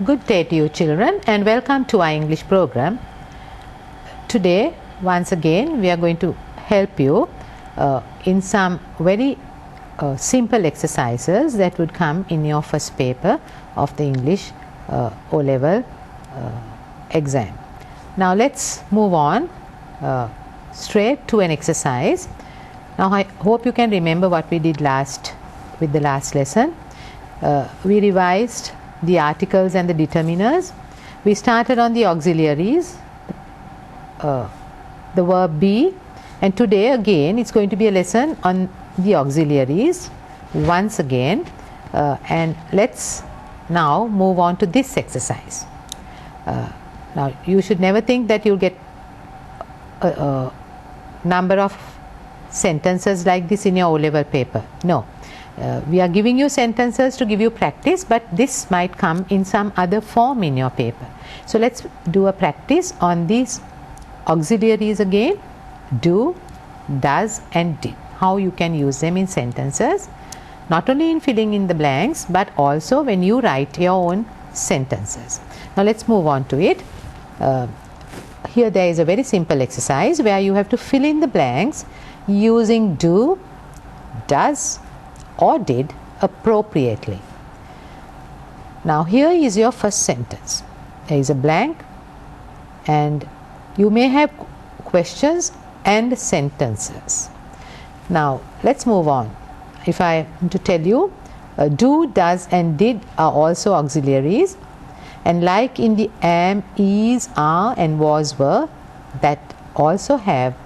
Good day to you children and welcome to our English program. Today once again we are going to help you in some very simple exercises that would come in your first paper of the English O-level exam. Now let's move on straight to an exercise. Now I hope you can remember what we did with the last lesson. We revised the articles and the determiners. We started on the auxiliaries, the verb be, and today again it's going to be a lesson on the auxiliaries once again, and let's now move on to this exercise. Now you should never think that you'll get a number of sentences like this in your O-level paper. No. We are giving you sentences to give you practice, but this might come in some other form in your paper. So let's do a practice on these auxiliaries again: do, does and did. How you can use them in sentences, not only in filling in the blanks but also when you write your own sentences. Now let's move on to it. Here there is a very simple exercise where you have to fill in the blanks using do, does or did appropriately. Now here is your first sentence. There is a blank and you may have questions and sentences. Now let's move on. If I am to tell you do, does and did are also auxiliaries, and like in the am, is, are and was, were, that also have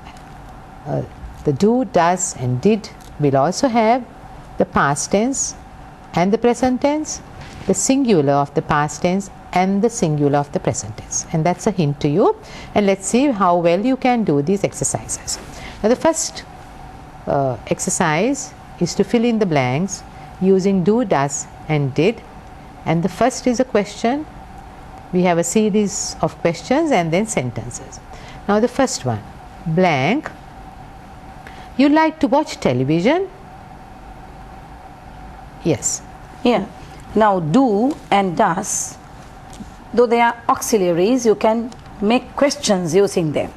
the do, does and did will also have the past tense and the present tense, the singular of the past tense and the singular of the present tense, and that's a hint to you. And let's see how well you can do these exercises. Now the first exercise is to fill in the blanks using do, does and did, and the first is a question. We have a series of questions and then sentences. Now the first one, blank. You like to watch television? Yes. Yeah. Now do and does, though they are auxiliaries, you can make questions using them.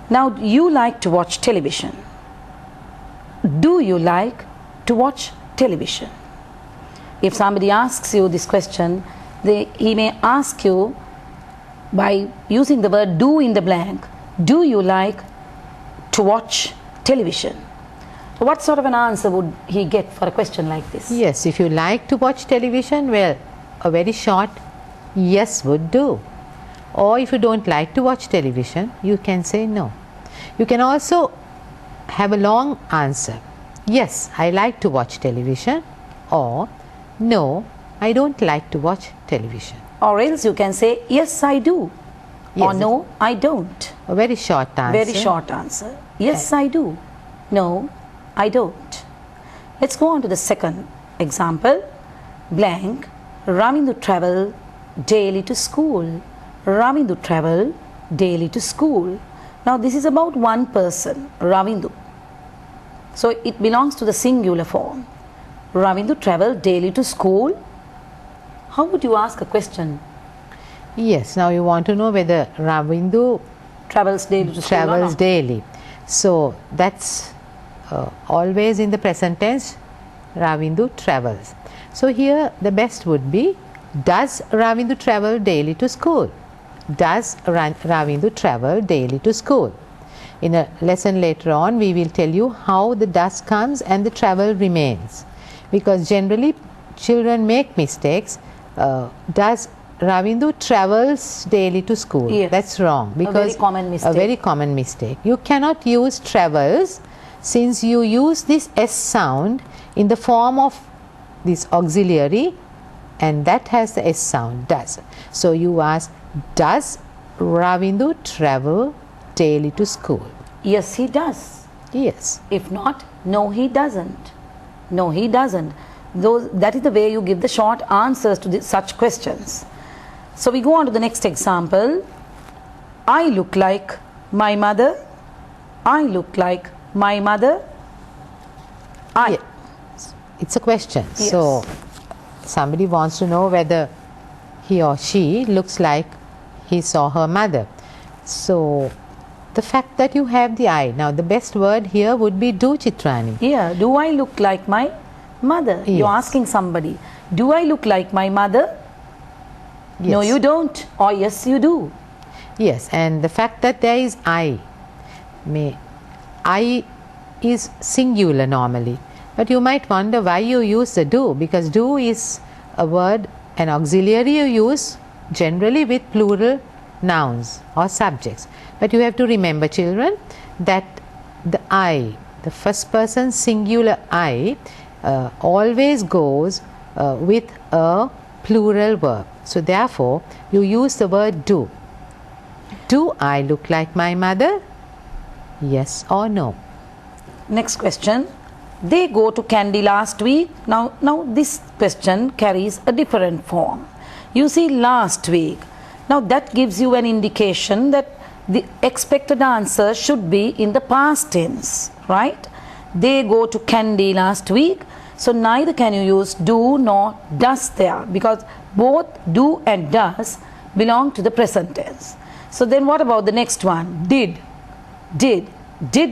Now you like to watch television. Do you like to watch television? If somebody asks you this question, he may ask you by using the word do in the blank, do you like to watch television? What sort of an answer would he get for a question like this? Yes, if you like to watch television, well, a very short yes would do. Or if you don't like to watch television, you can say no. You can also have a long answer. Yes, I like to watch television, or no, I don't like to watch television. Or else you can say yes, I do, yes, or no, I don't. A very short answer. Very short answer. Yes, I do. No, I don't. Let's go on to the second example. Blank. Ravindu travel daily to school. Ravindu travel daily to school. Now this is about one person, Ravindu. So it belongs to the singular form. Ravindu travel daily to school. How would you ask a question? Yes, now you want to know whether Ravindu travels daily to school travels or not? daily. So that's always in the present tense, Ravindu travels. So here the best would be, does Ravindu travel daily to school? Does Ravindu travel daily to school? In a lesson later on we will tell you how the does comes and the travel remains, because generally children make mistakes. Does Ravindu travels daily to school? Yes. That's wrong, because a very common mistake. A very common mistake. You cannot use travels, since you use this S sound in the form of this auxiliary, and that has the S sound, does. So you ask, does Ravindu travel daily to school? Yes, he does. Yes. If not, no, he doesn't. No, he doesn't. That is the way you give the short answers to such questions. So we go on to the next example. I look like my mother. I look like my mother. I. It's a question. Yes. So somebody wants to know whether he or she looks like he saw her mother. So the fact that you have the I. Now the best word here would be do, Chitrani. Yeah, do I look like my mother? Yes. You're asking somebody, do I look like my mother? Yes. No, you don't. Or yes, you do. Yes, and the fact that there is I is singular normally. But you might wonder why you use the do, because do is a word, an auxiliary you use generally with plural nouns or subjects. But you have to remember, children, that the I, the first person singular I, always goes with a plural verb. So therefore, you use the word do. Do I look like my mother? Yes or no? Next question. They go to candy last week. Now this question carries a different form. You see last week. Now that gives you an indication that the expected answer should be in the past tense, right? They go to candy last week. So neither can you use do nor does there, because both do and does belong to the present tense. So then what about the next one? Did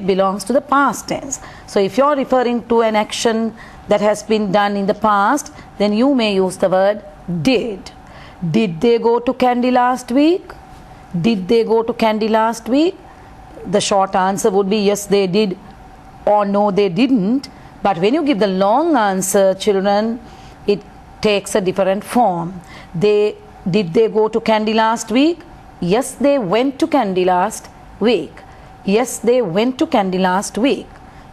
belongs to the past tense. So if you are referring to an action that has been done in the past, then you may use the word did. Did they go to candy last week? Did they go to candy last week? The short answer would be yes, they did, or no, they didn't. But when you give the long answer, children, it takes a different form. Did they go to candy last week? Yes, they went to candy last week. Yes, they went to candy last week.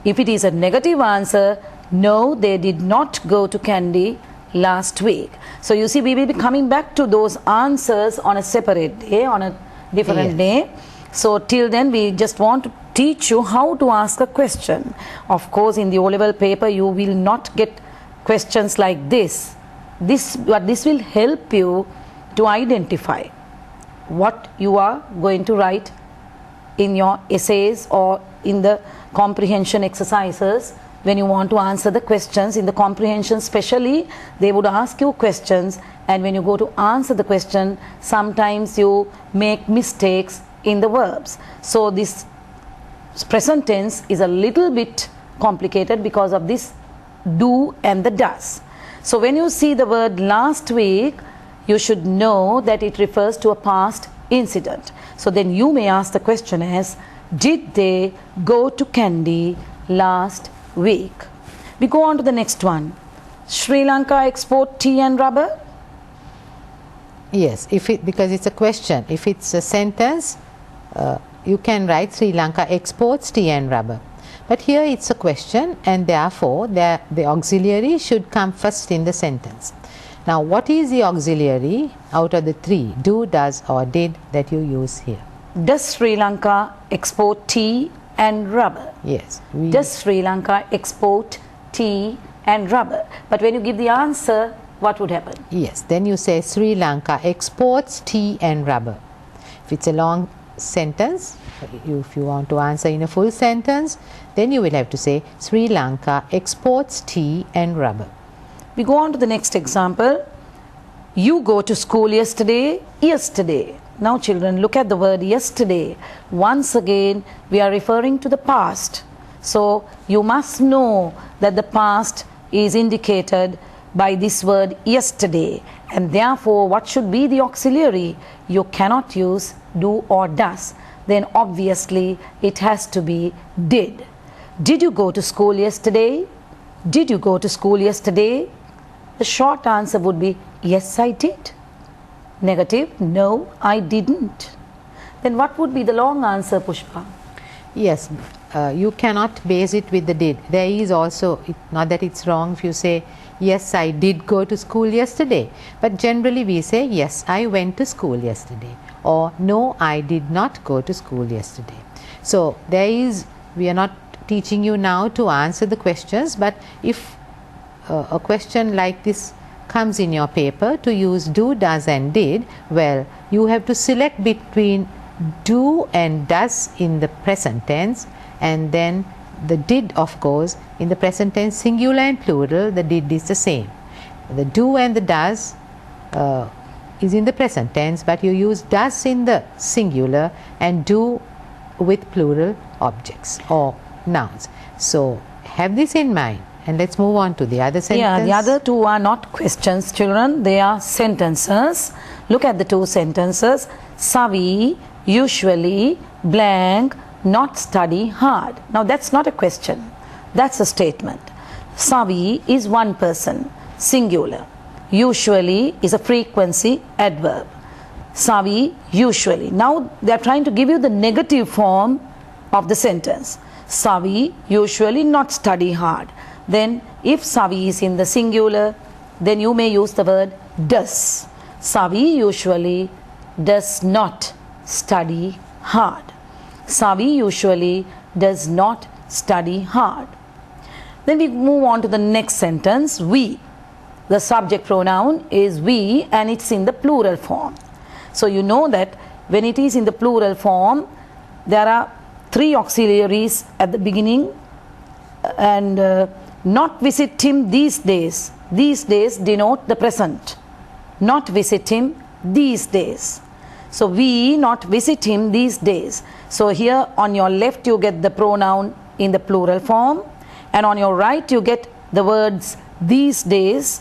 If it is a negative answer, no, they did not go to candy last week. So you see, we will be coming back to those answers on a separate day, on a different day. So till then, we just want to teach you how to ask a question. Of course, in the O-level paper, you will not get questions like this. But this will help you to identify what you are going to write in your essays or in the comprehension exercises. When you want to answer the questions in the comprehension, especially, they would ask you questions, and when you go to answer the question, sometimes you make mistakes in the verbs. So this present tense is a little bit complicated because of this do and the does. So when you see the word last week, you should know that it refers to a past incident. So then you may ask the question as, did they go to candy last week? We go on to the next one. Sri Lanka export tea and rubber? Yes, because it's a question. If it's a sentence, you can write Sri Lanka exports tea and rubber. But here it's a question, and therefore the auxiliary should come first in the sentence. Now what is the auxiliary out of the three, do, does or did, that you use here? Does Sri Lanka export tea and rubber? Yes. Does Sri Lanka export tea and rubber? But when you give the answer, what would happen? Yes, then you say Sri Lanka exports tea and rubber. If it's a long sentence, if you want to answer in a full sentence, then you will have to say Sri Lanka exports tea and rubber. We go on to the next example. You go to school yesterday. Yesterday. Now children, look at the word yesterday. Once again, we are referring to the past. So you must know that the past is indicated by this word yesterday, and therefore what should be the auxiliary? You cannot use do or does. Then obviously it has to be did. Did you go to school yesterday? Did you go to school yesterday? The short answer would be yes, I did. Negative, no, I didn't. Then what would be the long answer, Pushpa? Yes, you cannot base it with the did. There is also, not that it's wrong if you say yes, I did go to school yesterday, but generally we say yes, I went to school yesterday, or no, I did not go to school yesterday. So we are not teaching you now to answer the questions, but if a question like this comes in your paper to use do, does and did, well, you have to select between do and does in the present tense, and then the did, of course, in the present tense singular and plural, the did is the same. The do and the does is in the present tense, but you use does in the singular and do with plural objects or nouns. So have this in mind, and let's move on to the other sentence. Yeah, the other two are not questions, children. They are sentences. Look at the two sentences. Savi usually blank not study hard. Now that's not a question. That's a statement. Savi is one person, singular. Usually is a frequency adverb. Savi usually. Now they are trying to give you the negative form of the sentence. Savi usually not study hard. Then if Savi is in the singular, then you may use the word does. Savi usually does not study hard. Savi usually does not study hard. Then we move on to the next sentence. We. The subject pronoun is we and it's in the plural form. So you know that when it is in the plural form, there are three auxiliaries at the beginning, and not visit him these days. These days denote the present. Not visit him these days. So we not visit him these days. So here on your left you get the pronoun in the plural form, and on your right you get the words these days,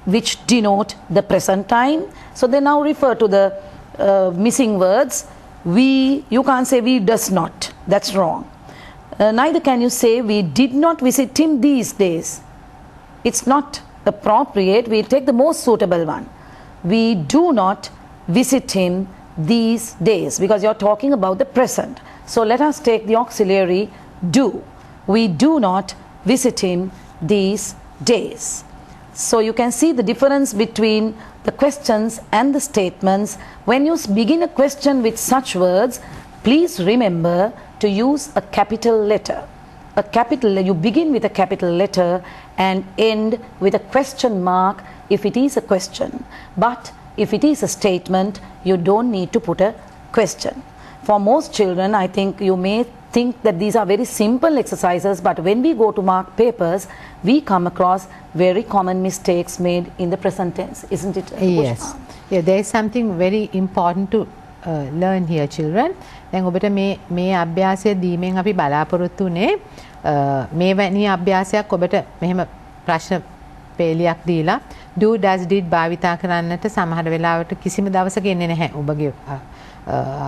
which denote the present time. So they now refer to the missing words. We, you can't say we does not. That's wrong. Neither can you say we did not visit him these days. It's not appropriate. We take the most suitable one. We do not visit him these days, because you're talking about the present. So let us take the auxiliary do. We do not visit him these days. So you can see the difference between the questions and the statements. When you begin a question with such words, please remember to use a capital letter. A capital, you begin with a capital letter and end with a question mark if it is a question. But if it is a statement, you don't need to put a question. For most children, I think you may think that these are very simple exercises, but when we go to mark papers, we come across very common mistakes made in the present tense, isn't it? Yes. Yeah, there is something very important to learn here, children. දැන් ඔබට මේ අභ්‍යාසය දීමෙන් අපි බලාපොරොත්තු උනේ මේ වැනි අභ්‍යාසයක් ඔබට මෙහෙම ප්‍රශ්න පේලියක් දීලා do does did භාවිතා කරන්නට සමහර වෙලාවට කිසිම දවසක එන්නේ නැහැ ඔබගේ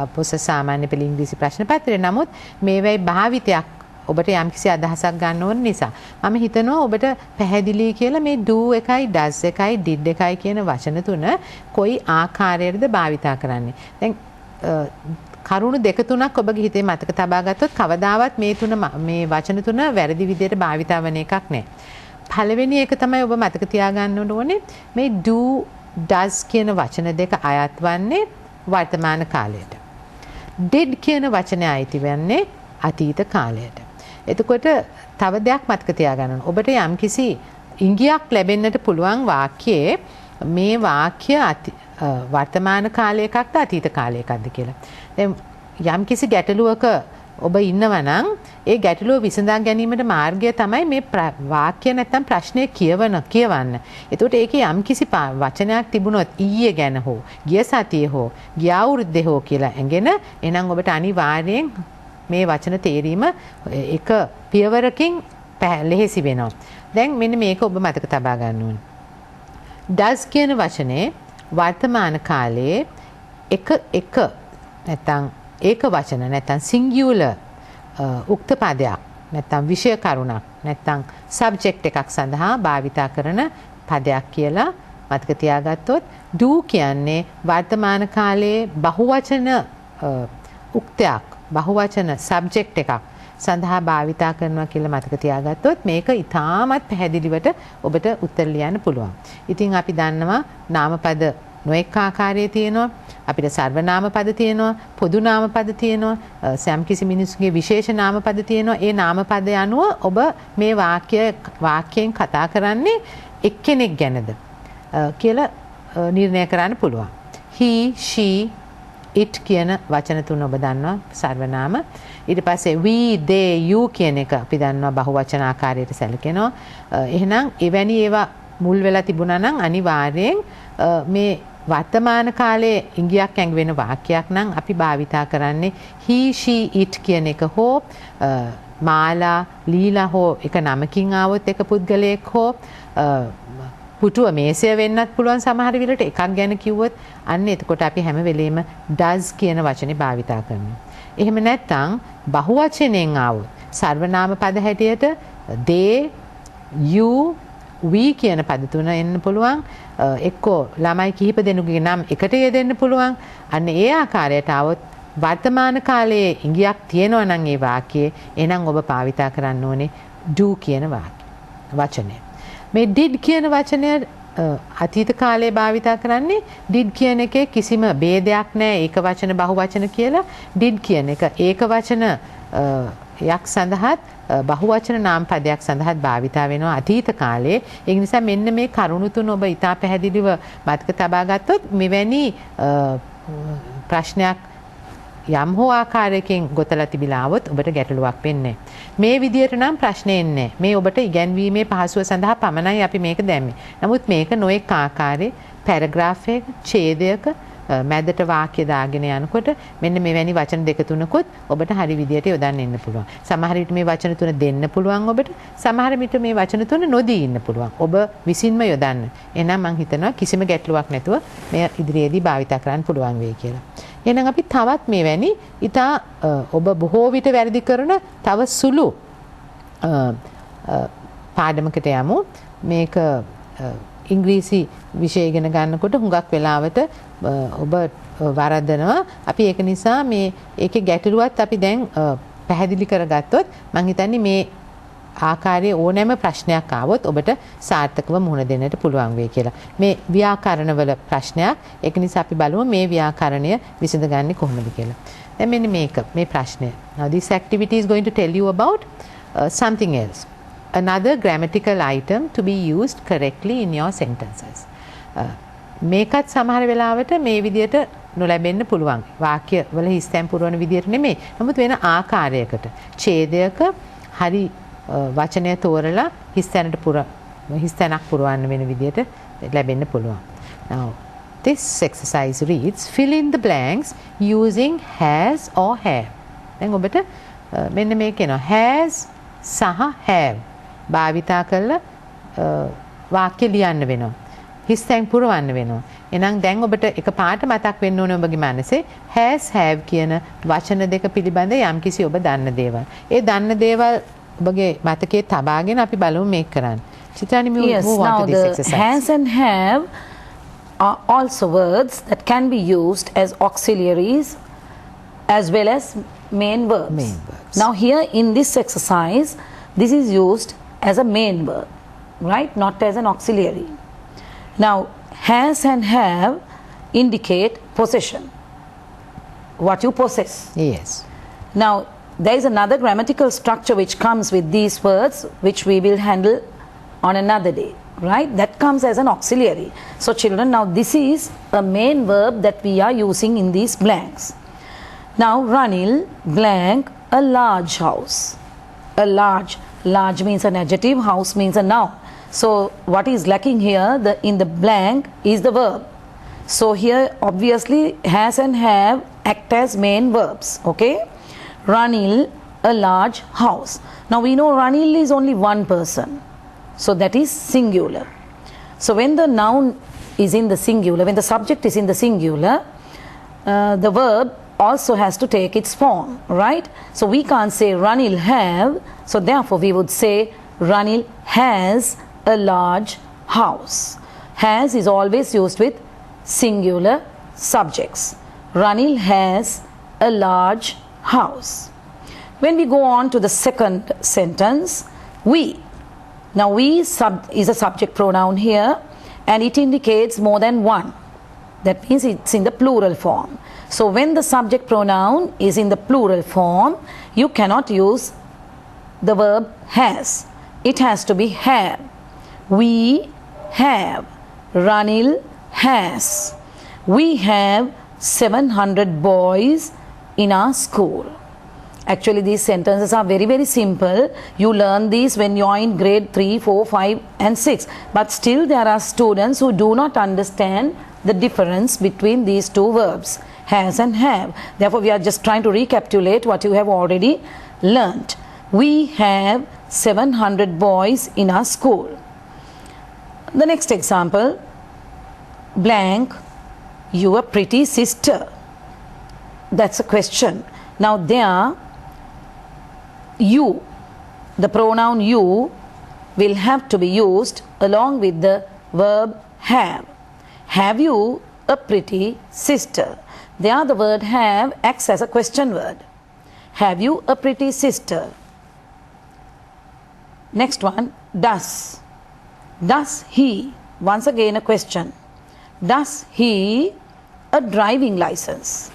අපොස සාමාන්‍ය පෙළ ඉංග්‍රීසි ප්‍රශ්න පත්‍රය. නමුත් මේවැයි භාවිතයක් ඔබට යම්කිසි අදහසක් ගන්න ඕන නිසා මම හිතනවා ඔබට පැහැදිලි කියලා මේ do එකයි does එකයි did එකයි කියන වචන තුන කොයි ආකාරයකද භාවිතා කරන්නේ. දැන් කරුණු දෙක තුනක් ඔබගේ හිතේ මතක තබා ගත්තොත් කවදාවත් මේ වචන තුන වැරදි විදිහට භාවිතා වෙන එකක් නෑ. පළවෙනි එක තමයි ඔබ මතක තියාගන්න ඕනේ මේ do does කියන වචන දෙක අයත් වන්නේ වර්තමාන කාලයට. did කියන වචනේ අයිති වෙන්නේ අතීත කාලයට. එතකොට තව දෙයක් මතක තියාගන්න ඕනේ. ඔබට යම්කිසි ඉංගියක් ලැබෙන්නට පුළුවන් වාක්‍යයේ මේ වාක්‍ය වර්තමාන කාලයකක්ද අතීත කාලයකක්ද කියලා. දැන් යම්කිසි ගැටලුවක ඔබ ඉන්නවා නම් ඒ ගැටලුව විසඳා ගැනීමට මාර්ගය තමයි මේ වාක්‍ය නැත්තම් ප්‍රශ්නය කියවන්න. එතකොට ඒකේ යම්කිසි වචනයක් තිබුණොත් ඊයේ ගැන හෝ ගිය සතියේ හෝ ගිය අවුරුද්දේ හෝ කියලා ඇඟෙන එහෙනම් ඔබට අනිවාර්යෙන් මේ වචන තේරීම එක පියවරකින් ලෙහෙසි වෙනවා. දැන් මෙන්න මේක ඔබ මතක තබා ගන්න ඕනේ. does කියන වචනේ වර්තමාන කාලයේ එක නැත්තම් ඒක වචන නැත්තම් සිංගියුලර් උක්ත පදයක් නැත්තම් විෂය කරුණක් නැත්තම් සබ්ජෙක්ට් එකක් සඳහා භාවිතා කරන පදයක් කියලා මතක තියාගත්තොත් do කියන්නේ වර්තමාන කාලයේ බහුවචන උක්තයක් බහුවචන සබ්ජෙක්ට් එකක් සඳහා භාවිතා කරනවා කියලා මතක තියාගත්තොත් මේක ඉතාමත් පැහැදිලිවට ඔබට උත්තර ලියන්න පුළුවන්. ඉතින් අපි දන්නවා නාමපද නොඑක ආකාරයේ තියෙනවා. අපිට සර්වනාම පද තියෙනවා, පොදු නාම පද තියෙනවා, සම්කිසි මිනිසුගේ විශේෂ නාම පද තියෙනවා. ඒ නාම පද අනුව ඔබ මේ වාක්‍යයෙන් කතා කරන්නේ එක්කෙනෙක් ගැනද කියලා නිර්ණය කරන්න පුළුවන්. he, she, it කියන වචන තුන ඔබ දන්නවා සර්වනාම. ඊට පස්සේ we, they, you කියන එක අපි දන්නවා බහුවචන ආකාරයට සැලකෙනවා. එහෙනම් එවැනි ඒවා මුල් වෙලා තිබුණා නම් අනිවාර්යෙන් මේ වර්තමාන කාලයේ ඉංගියක් ඇඟවෙන වාක්‍යයක් නම් අපි භාවිතා කරන්නේ he she it කියන එක හෝ මාලා ලීලා හෝ එක නමකින් ආවොත් එක පුද්ගලයෙක් හෝ පුටුව මේසය වෙන්නත් පුළුවන් සමහර විට එකක් ගැන කිව්වොත් අන්න එතකොට අපි හැම වෙලෙම does කියන වචනේ භාවිතා කරනවා. එහෙම නැත්නම් බහුවචනෙන් ආවොත් සර්වනාම පද හැටියට they you we කියන පද තුන එන්න පුළුවන්. එක්කෝ ළමයි කිහිප දෙනෙකුගේ නම් එකට යෙදෙන්න පුළුවන්. අන්න ඒ ආකාරයට આવොත් වර්තමාන කාලයේ ඉංගියක් තියෙනවා නම් ඒ වාක්‍යයේ එහෙනම් ඔබ භාවිතා කරන්න ඕනේ do කියන වචනය. මේ did කියන වචනය අතීත කාලයේ භාවිතා කරන්නේ did කියන එකේ කිසිම ભેදයක් නැහැ. ඒක වචන බහු වචන කියලා did කියන එක ඒක වචන යක් සඳහාත් බහුවචන නාම පදයක් සඳහාත් භාවිතා වෙනවා අතීත කාලයේ. ඒ නිසා මෙන්න මේ කරුණු තුන ඔබ ඉතා පැහැදිලිව මතක තබා ගත්තොත් මෙවැනි ප්‍රශ්නයක් යම් හෝ ආකාරයකින් ගොතලා තිබිලා આવොත් ඔබට ගැටලුවක් වෙන්නේ මේ විදියට නම් ප්‍රශ්නේ එන්නේ මේ ඔබට ඉගැන්වීමේ පහසුව සඳහා පමණයි අපි මේක දැම්මේ. නමුත් මේක නොඑක ආකාරයේ පැරග්‍රාෆ් එක ඡේදයක මැදට වාක්‍ය දාගෙන යනකොට මෙන්න මෙවැනි වචන දෙක තුනකුත් ඔබට හරි විදියට යොදන්න ඉන්න පුළුවන්. සමහර විට මේ වචන තුන දෙන්න පුළුවන් ඔබට. සමහර විට මේ වචන තුන නොදී ඉන්න පුළුවන්. ඔබ විසින්ම යොදන්න. එහෙනම් මම හිතනවා කිසිම ගැටලුවක් නැතුව මේ ඉදිරියේදී භාවිත කරන්න පුළුවන් වෙයි කියලා. එහෙනම් අපි තවත් මෙවැනි ඉතා ඔබ බොහෝ විට වැරදි කරන තව සුළු පාඩමකට යමු. මේක ඉංග්‍රීසි විෂය ඉගෙන ගන්නකොට හුඟක් වෙලාවට ඔබ වරදනවා. අපි ඒක නිසා මේ ඒකේ ගැටලුවත් අපි දැන් පැහැදිලි කරගත්තොත් මම හිතන්නේ මේ ආකාරයේ ඕනෑම ප්‍රශ්නයක් ආවොත් ඔබට සාර්ථකව මුහුණ දෙන්නට පුළුවන් වෙයි කියලා. මේ ව්‍යාකරණවල ප්‍රශ්නයක්. ඒක නිසා අපි බලමු මේ ව්‍යාකරණය විසඳගන්නේ කොහොමද කියලා. දැන් මෙන්න මේක මේ ප්‍රශ්නය. Now this activity is going to tell you about something else. Another grammatical item to be used correctly in your sentences. මේකත් සමහර වෙලාවට මේ විදියට නොලැබෙන්න පුළුවන්. වාක්‍ය වල හිස්තැන් පුරවන විදියට නෙමෙයි. නමුත් වෙන ආකාරයකට. ඡේදයක හරි වචනය තෝරලා හිස්තැනක් පුරවන්න වෙන විදියට ලැබෙන්න පුළුවන්. Now this exercise reads fill in the blanks using has or have. දැන් ඔබට මෙන්න මේක එනවා has සහ have භාවිතා කරලා වාක්‍ය ලියන්න වෙනවා. හිස්තැන් පුරවන්න වෙනවා. එහෙනම් දැන් ඔබට එකපාරට මතක් වෙන්න ඕනේ ඔබගේ මනසේ has have කියන වචන දෙක පිළිබඳ යම්කිසි ඔබ දන්න දේවල්. ඒ දන්න දේවල් ඔබගේ මතකයේ තබාගෙන අපි බලමු මේක කරන්න. Chitani, move on to this exercise. Has and have are also words that can be used as auxiliaries as well as main verbs. Main verbs. Now here in this exercise, this is used as a main verb, right? Not as an auxiliary. Now, has and have indicate possession. What you possess. Yes. Now, there is another grammatical structure which comes with these words, which we will handle on another day, right? That comes as an auxiliary. So, children, now this is a main verb that we are using in these blanks. Now, Ranil blank a large house. A large means an adjective, house means a noun. So what is lacking here in the blank is the verb. So here obviously has and have act as main verbs. Okay, Ranil a large house. Now we know Ranil is only one person, so that is singular. So when the noun is in the singular, when the subject is in the singular, the verb also has to take its form, right? So we can't say Ranil have, so therefore we would say Ranil has a large house. Has is always used with singular subjects. Ranil has a large house. When we go on to the second sentence, we. Now we is a subject pronoun here and it indicates more than one. That means it's in the plural form. So when the subject pronoun is in the plural form, you cannot use the verb has. It has to be have. We have. Ranil has. We have 700 boys in our school. Actually, these sentences are very, very simple. You learn these when you are in grade 3, 4, 5 and 6. But still there are students who do not understand the difference between these two verbs, has and have. Therefore, we are just trying to recapitulate what you have already learnt. We have 700 boys in our school. The next example, blank, your pretty sister. That's a question. Now there, you, the pronoun you, will have to be used along with the verb have. Have you a pretty sister? There the word have acts as a question word. Have you a pretty sister? Next one, does. Does he, once again a question, does he a driving license?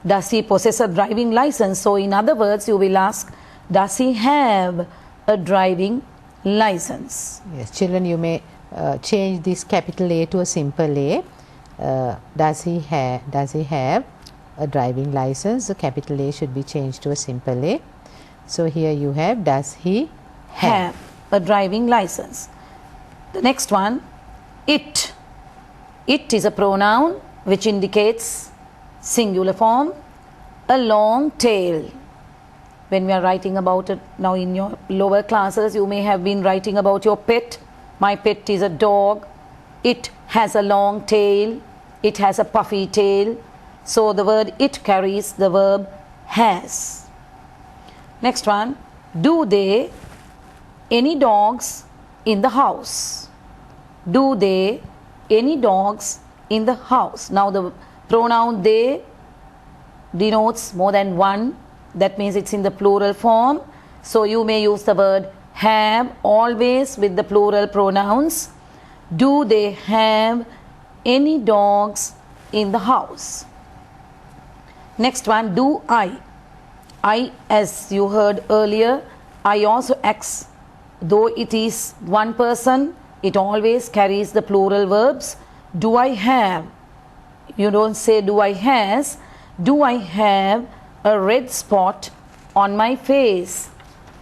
Does he possess a driving license? So in other words, you will ask, does he have a driving license? Yes, children, you may change this capital A to a simple A. Does he have a driving license? The capital A should be changed to a simple A. So here you have, does he have a driving license? The next one, it. It is a pronoun which indicates singular form, a long tail. When we are writing about it now in your lower classes, you may have been writing about your pet. My pet is a dog. It has a long tail. It has a puffy tail. So the word it carries the verb has. Next one, do they any dogs in the house? Do they any dogs in the house? Now the pronoun they denotes more than one. That means it's in the plural form. So you may use the word have always with the plural pronouns. Do they have any dogs in the house? Next one, do I. I, as you heard earlier, I also acts, though it is one person, it always carries the plural verbs. Do I have? You don't say do I has. Do I have a red spot on my face?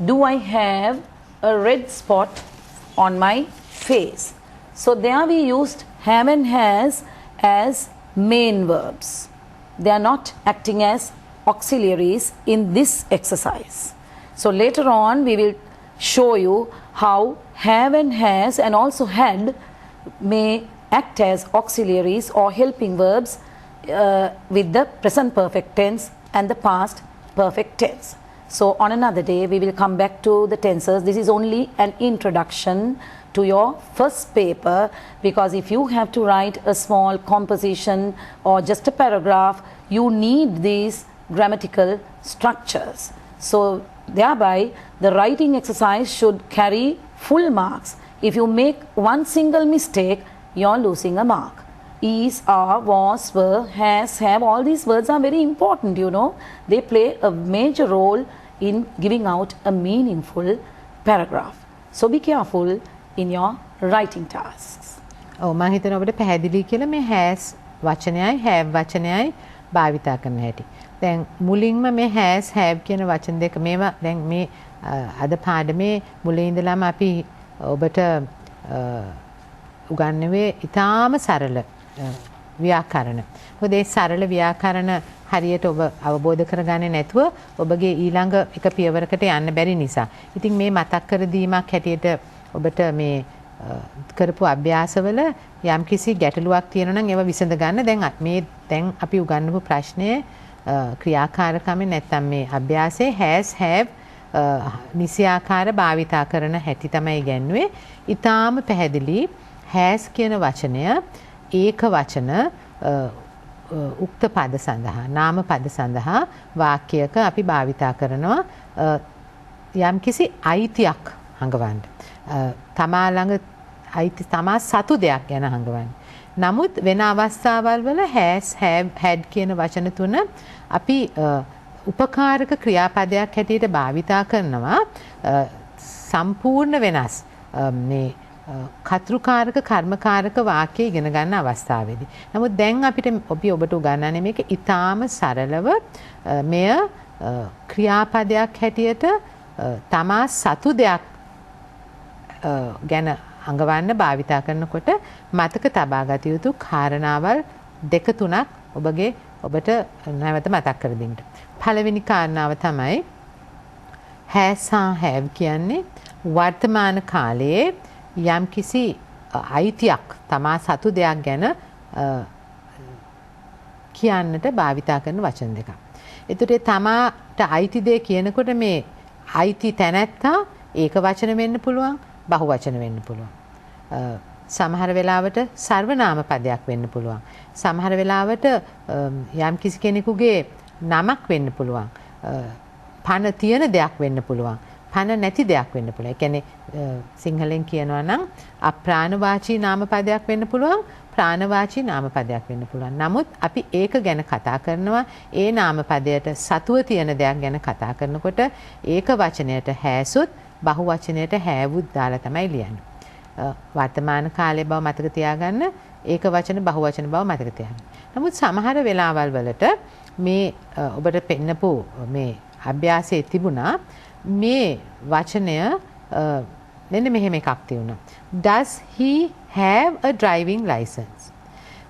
Do I have a red spot on my face? So there we used have and has as main verbs. They are not acting as auxiliaries in this exercise. So later on we will show you how have and has and also had may act as auxiliaries or helping verbs with the present perfect tense and the past perfect tense. So on another day we will come back to the tenses. This is only an introduction to your first paper, because if you have to write a small composition or just a paragraph, you need these grammatical structures. So thereby the writing exercise should carry full marks. If you make one single mistake, you are losing a mark. Is, are, was, were, has, have, all these words are very important, you know. They play a major role in giving out a meaningful paragraph. So be careful in your writing tasks. ඔව් මම හිතනවා ඔබට පැහැදිලි කියලා මේ has වචනයයි have වචනයයි භාවිතා කරන හැටි. දැන් මුලින්ම මේ has have කියන වචන දෙක මේවා දැන් මේ අද පාඩමේ මුලින් ඉඳලාම අපි ඔබට උගන්වුවේ ඉතාම සරල ව්‍යාකරණ. මොකද ඒ සරල ව්‍යාකරණ හරියට ඔබ අවබෝධ කරගන්නේ නැතුව ඔබගේ ඊළඟ එක පියවරකට යන්න බැරි නිසා. ඉතින් මේ මතක් කර දීමක් හැටියට ඔබට මේ කරපු අභ්‍යාසවල යම්කිසි ගැටලුවක් තියෙනවා නම් ඒවා විසඳ ගන්න. දැන් අපි උගන්වපු ප්‍රශ්නයේ ක්‍රියාකාරකමෙන් නැත්තම් මේ අභ්‍යාසයේ has have නිසියාකාර භාවිතා කරන හැටි තමයි ඉගෙනුවේ. ඊටාම පැහැදිලි. has කියන වචනය ඒක වචන උක්ත පද සඳහා නාම පද සඳහා වාක්‍යයක අපි භාවිතා කරනවා යම්කිසි අයිතියක් හංගවන්න. තමා ළඟ අයිති තමා සතු දෙයක් ගැන හංගවන්න. නමුත් වෙන අවස්ථාවල් වල has have had කියන වචන තුන අපි උපකාරක ක්‍රියාපදයක් හැටියට භාවිතා කරනවා සම්පූර්ණ වෙනස් මේ කතෘකාරක කර්මකාරක වාක්‍ය ඉගෙන ගන්න අවස්ථාවේදී. නමුත් දැන් අපිට ඔබට උගන්වන්නේ මේක ඊටාම සරලව මෙය ක්‍රියාපදයක් හැටියට තමා සතු දෙයක් ගැන අඟවන්න භාවිතා කරනකොට මතක තබා ගත යුතු කාරණාවල් දෙක තුනක් ඔබට නැවත මතක් කර දෙන්න. පළවෙනි කාරණාව තමයි has හා have කියන්නේ වර්තමාන කාලයේ යම්කිසි අයිතියක් තමා සතු දෙයක් ගැන කියන්නට භාවිතා කරන වචන දෙකක්. එතකොට තමාට අයිති දේ කියනකොට මේ අයිති තැනැත්තා ඒක වචන වෙන්න පුළුවන්, බහු වචන වෙන්න පුළුවන්. සමහර වෙලාවට සර්වනාම පදයක් වෙන්න පුළුවන්. සමහර වෙලාවට යම් කිසි කෙනෙකුගේ නමක් වෙන්න පුළුවන්. පන තියෙන දෙයක් වෙන්න පුළුවන්. පන නැති දෙයක් වෙන්න පුළුවන්. ඒ කියන්නේ සිංහලෙන් කියනවා නම් අප්‍රාණවාචී නාම පදයක් වෙන්න පුළුවන්, ප්‍රාණවාචී නාම පදයක් වෙන්න පුළුවන්. නමුත් අපි ඒක ගැන කතා කරනවා ඒ නාම පදයට සතුව තියෙන දෙයක් ගැන කතා කරනකොට ඒක වචනයට හැසුත් බහු වචනයට හැවුත් දාලා තමයි ලියන්නේ. වර්තමාන කාලයේ බව මතක තියාගන්න, ඒක වචන බහු වචන බව මතක තියාගන්න. නමුත් සමහර වෙලාවල් වලට මේ ඔබට පෙන්නපු මේ අභ්‍යාසයේ තිබුණා මේ වචනය මෙන්න මෙහෙම එකක් තියුණා. Does he have a driving license?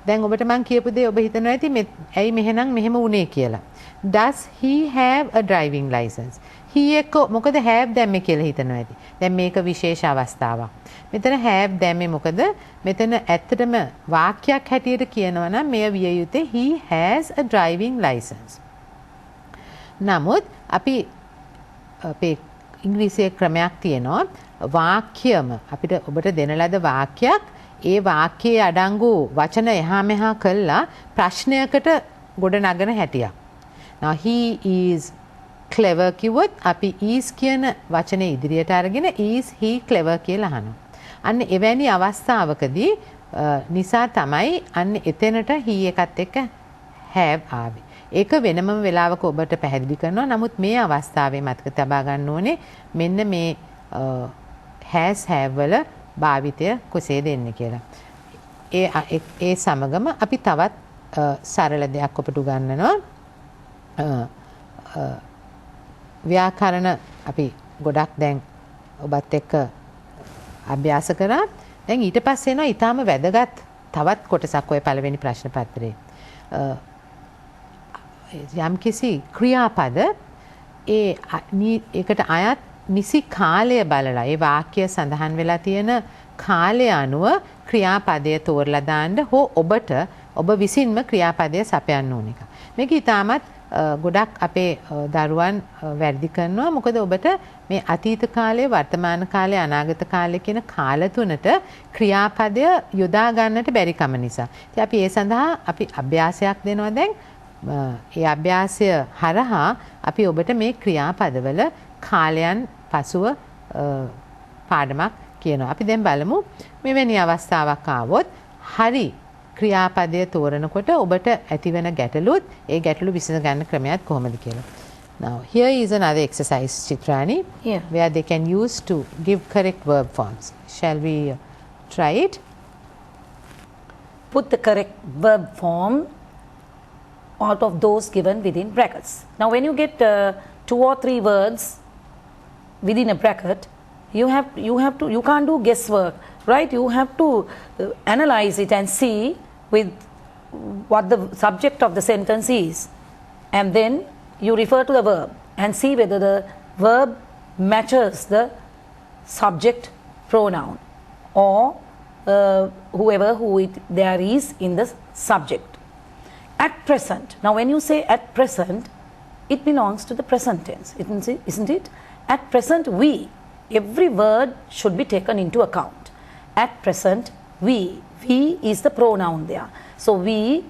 දැන් ඔබට මම කියපු දේ ඔබ හිතනවා ඇති ඇයි මෙහෙම වුනේ කියලා. Does he have a driving license? he එක මොකද have දැම්මේ කියලා හිතනවා ඇති. දැන් මේක විශේෂ අවස්ථාවක්. මෙතන have දැම්මේ මොකද? මෙතන ඇත්තටම වාක්‍යයක් හැටියට කියනවා නම් මෙය විය යුත්තේ he has a driving license. නමුත් අපි අපේ ඉංග්‍රීසියේ ක්‍රමයක් තියෙනවා වාක්‍යම අපිට ඔබට දෙන ලද වාක්‍යයක් ඒ වාක්‍යයේ අඩංගු වචන එහා මෙහා කළා ප්‍රශ්නයකට ගොඩ නගන හැටියක්. Now he is clever කිව්වොත් අපි is කියන වචනේ ඉදිරියට අරගෙන is he clever කියලා අහනවා. අන්න එවැනි අවස්ථාවකදී නිසා තමයි අන්න එතනට he එකත් එක්ක have ආවේ. ඒක වෙනම වෙලාවක ඔබට පැහැදිලි කරනවා. නමුත් මේ අවස්ථාවේ මතක තබා ගන්න ඕනේ මෙන්න මේ has have වල භාවිතය කොසේ දෙන්නේ කියලා. ඒ සමගම අපි තවත් සරල දෙයක් ඔබට උගන්වනවා. ව්‍යාකරණ අපි ගොඩක් දැන් ඔබත් එක්ක අභ්‍යාස කරා. දැන් ඊට පස්සේ එනවා ඊටාම වැදගත් තවත් කොටසක් ඔය පළවෙනි ප්‍රශ්න පත්‍රයේ. යම්කිසි ක්‍රියාපද ඒකට අයත් නිසි කාලය බලලා ඒ වාක්‍ය සඳහන් වෙලා තියෙන කාලය අනුව ක්‍රියාපදය තෝරලා දාන්න හෝ ඔබ විසින්ම ක්‍රියාපදය සපයන්න ඕන එක. මේක ඉතාමත් ගොඩක් අපේ දරුවන් වැඩි කරනවා. මොකද ඔබට මේ අතීත කාලය, වර්තමාන කාලය, අනාගත කාලය කියන කාල තුනට ක්‍රියාපදය යොදා ගන්නට බැරි කම නිසා. ඉතින් අපි ඒ සඳහා අපි අභ්‍යාසයක් දෙනවා දැන්. ඒ අභ්‍යාසය හරහා අපි ඔබට මේ ක්‍රියාපදවල කාලයන් පසුව පාඩමක් කියනවා. අපි දැන් බලමු මෙවැනි අවස්ථාවක් ආවොත් හරි ක්‍රියාපදය තෝරනකොට ඔබට ඇතිවන ගැටලුත් ඒ ගැටලු විසඳ ගන්න ක්‍රමයක් කොහොමද කියලා. Now here is another exercise, Chitrani, where they can use to give correct verb forms. Shall we try it? Put the correct verb form out of those given within brackets. Now when you get 2 or 3 words within a bracket, you can't do guesswork, right? You have to analyze it and see with what the subject of the sentence is, and then you refer to the verb and see whether the verb matches the subject pronoun or whoever there is in the subject. At present. Now when you say at present, it belongs to the present tense, isn't it? At present we, every word should be taken into account. At present we is the pronoun there. So we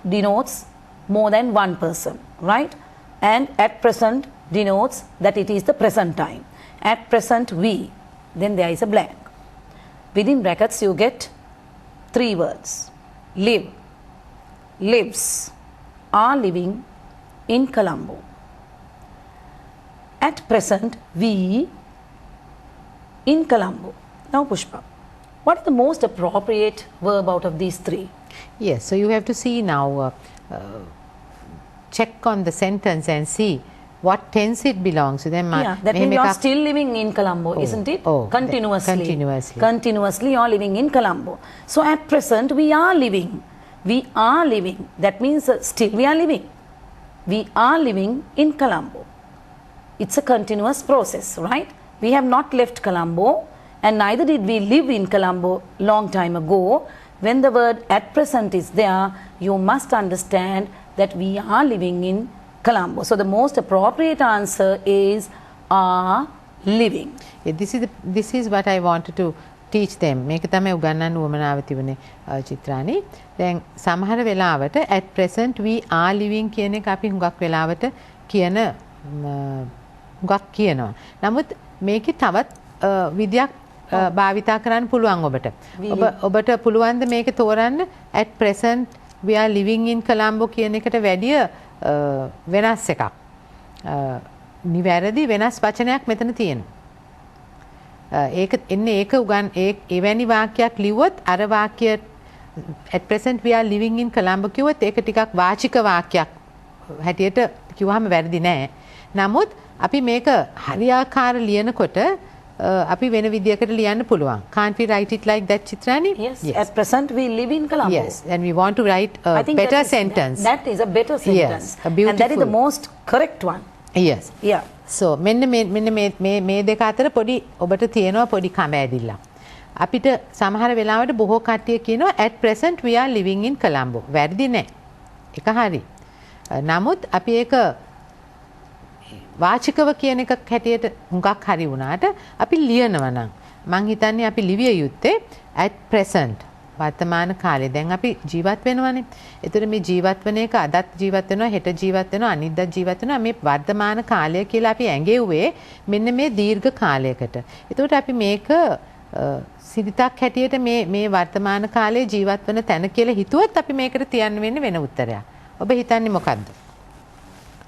denotes more than one person, right? And at present denotes that it is the present time. At present we, then there is a blank. Within brackets you get 3 words. Live, lives, are living in Colombo. At present we in Colombo. Now Pushpa, what is the most appropriate verb out of these 3? Yes, so you have to see now, check on the sentence and see what tense it belongs to. Yeah, that means you are still living in Colombo, isn't it? Continuously. Continuously you are living in Colombo. So at present we are living. We are living. That means still we are living. We are living in Colombo. It's a continuous process, right? We have not left Colombo, and neither did we live in Colombo long time ago. When the word at present is there, you must understand that we are living in Colombo. So the most appropriate answer is are living. Yeah, this is what I wanted to teach them. මේක තමයි උගන්වන්න උවමනාව තිබුණේ චිත්‍රානි. දැන් සමහර වෙලාවට at present we are living කියන එක අපි හුඟක් වෙලාවට කියන හුඟක් කියනවා. නමුත් මේකේ තවත් විදියක් භාවිතා කරන්න පුළුවන් ඔබට. ඔබට පුළුවන් ද මේක තෝරන්න at present we are living in Colombo කියන එකට වැඩිය වෙනස් එකක්. නිවැරදි වෙනස් වචනයක් මෙතන තියෙනවා. ඒක එන්නේ ඒක එවැනි වාක්‍යයක් ලිව්වොත් අර වාක්‍ය at present we are living in Colombo කිව්වොත් ඒක ටිකක් වාචික වාක්‍යයක් හැටියට කිව්වහම වැරදි නෑ. නමුත් අපි මේක හරියාකාර ලියනකොට අපි වෙන විදියකට ලියන්න පුළුවන්. Can't we write it like that, Chitrani? Yes. At present we live in Colombo. Yes, and we want to write a better sentence. That is a better sentence. Yes, a beautiful. And that is the most correct one. Yes. Yeah. So මෙන්න මේ දෙක අතර පොඩි ඔබට තියෙනවා පොඩි කඹ අපිට සමහර වෙලාවට බොහෝ කට්ටිය කියනවා at present we are living in Colombo. වැරදි නෑ. ඒක හරි. නමුත් අපි ඒක වාචිකව කියන එකක් හැටියට හුඟක් හරි වුණාට අපි ලියනවා නම් මං හිතන්නේ අපි ලිවිය යුත්තේ at present වර්තමාන කාලේ. දැන් අපි ජීවත් වෙනවනේ. ඒතර මේ ජීවත් වෙන එක අදත් ජීවත් වෙනවා, හෙට ජීවත් වෙනවා, අනිද්දා ජීවත් වෙනවා. මේ වර්තමාන කාලය කියලා අපි ඇඟෙව්වේ මෙන්න මේ දීර්ඝ කාලයකට. ඒතකොට අපි මේක සිරිතක් හැටියට මේ වර්තමාන කාලේ ජීවත් වෙන තැන කියලා හිතුවොත් අපි මේකට තියන්න වෙන්නේ වෙන උත්තරයක්. ඔබ හිතන්නේ මොකද්ද?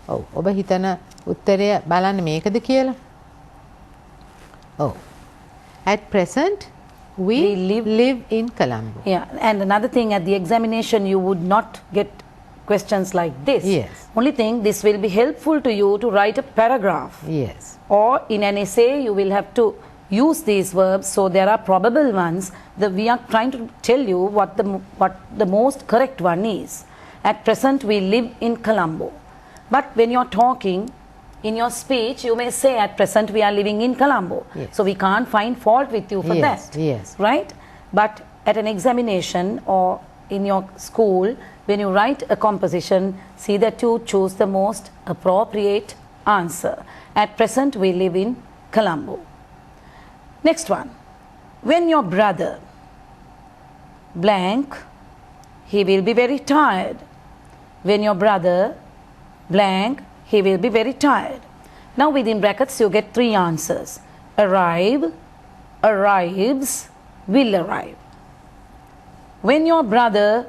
ඔව් ඔබ හිතන උත්තරය බලන්න මේකද කියලා. ඔව්. At present we live in Colombo. Yeah, and another thing, at the examination you would not get questions like this. Yes. Only thing, this will be helpful to you to write a paragraph. Yes. Or in an essay you will have to use these verbs, so there are probable ones. We are trying to tell you what the most correct one is. At present we live in Colombo. But when you are talking in your speech, you may say at present we are living in Colombo. Yes. So we can't find fault with you for that. Yes. Right? But at an examination or in your school, when you write a composition, see that you choose the most appropriate answer. At present we live in Colombo. Next one. When your brother blank, he will be very tired. When your brother blank, he will be very tired. Now within brackets you get three answers. Arrive, arrives, will arrive. When your brother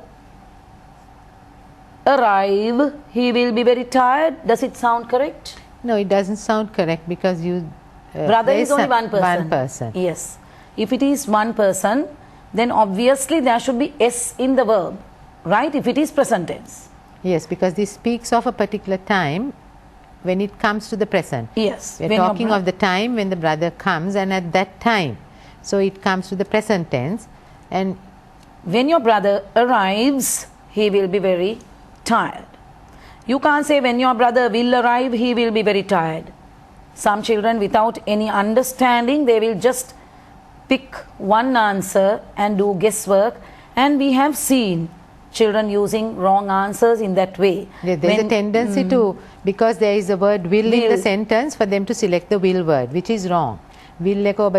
arrive, he will be very tired. Does it sound correct? No, it doesn't sound correct because you brother is only one person. One person. Yes. If it is one person, then obviously there should be S in the verb, right? If it is present tense. Yes, because this speaks of a particular time when it comes to the present. Yes. We are talking of the time when the brother comes, and at that time. So it comes to the present tense. And when your brother arrives, he will be very tired. You can't say when your brother will arrive, he will be very tired. Some children, without any understanding, they will just pick one answer and do guesswork, and we have seen children using wrong answers in that way. There is a tendency to, because there is a word will in the sentence, for them to select the will word, which is wrong. will එක ඔබ